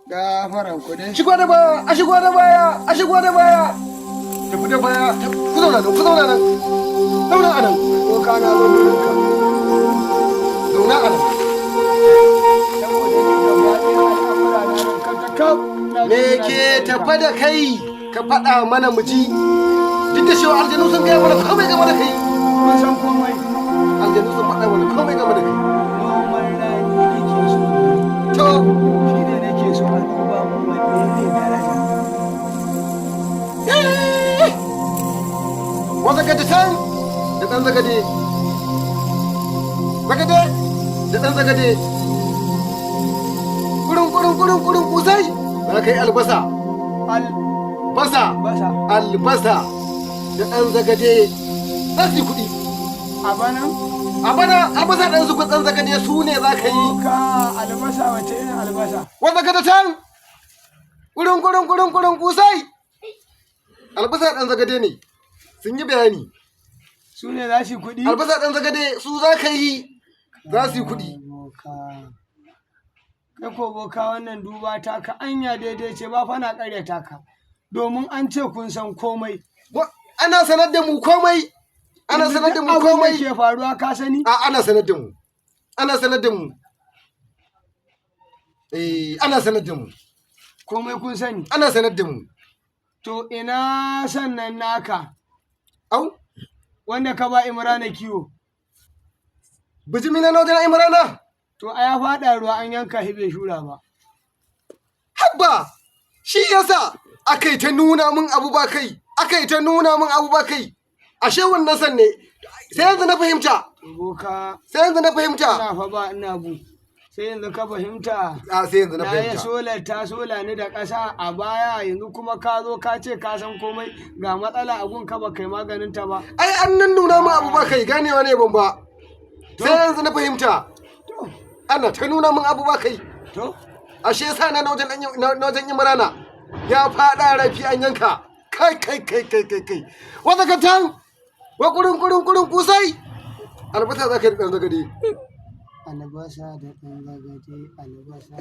Gafaran ku dai. Shigo da baya, a shigo da baya, a shigo da baya. Tafi da baya, ku zauna nan, ku zauna nan. Zauna a nan. Ko kana zo gurin ka. Zauna a nan. Saboda ni gaba ɗaya al'amura na nan kanka kaf. Me ke tafa da kai? Ka faɗa mana mu ji. Duk da cewa aljanu sun gaya mana komai game da kai. Kun san komai. Aljanu sun faɗa mana komai game da kai. Noman rani nake so. To, Shi ne nake so a duba mun wanne ne daraja. wata gaji can da ɗan zagade. Zagade da ɗan zagade. Kurin kusai. Za ka yi albasa. Basa. Basa. Albasa da ɗan zagade za su yi kuɗi. A bana? A bana albasa ɗan su ɗan zagade su ne za ka yi. Ka albasa wace irin albasa? Wata gada can kurin kusai. Albasa ɗan zagade ne sun yi bayani. Su ne za su yi kuɗi? Albasa ɗan zagade su za ka yi za su yi kuɗi. Boka. Kai ko boka wannan duba taka anya daidai ce ba fa na ƙaryata ka. Domin an ce kun san komai. Ana sanar da mu komai. Ana sanar da mu komai. Abin da ke faruwa ka sani? Ana sanar da mu. Ana sanar da mu. Ana sanar da mu. Komai kun sani. Ana sanar da mu. To ina sannan naka Au, wanda ka ba Imrana kiwo. bijimi na wajen Imrana. To a ya faɗa ruwa an yanka shi bai shura ba. Habba, shi yasa aka yi ta nuna min abu ba kai. Aka yi ta nuna min abu ba kai. Ashe wannan san ne. Sai yanzu na fahimta. Boka. Sai yanzu na fahimta. Ina fa ba ina bu. Sai yanzu ka fahimta. Sai yanzu na Na yi fahimta. sola ni da ƙasa a baya yanzu kuma ka zo ka ce ka san komai ga matsala a gun ka ba kai maganin ta ba. Ai an nan nuna min abu ba kai ganewa ne ban ba. Sai yanzu na fahimta. To, Ana ta nuna min abu ba kai. to, Ashe sa na wajen Imrana. Ya faɗa rafi an yanka. Kai. Wata ka tan. Wa kurin kusai. Albasa za ka yi ɗan zagade. albasa da ɗan zagade albasa.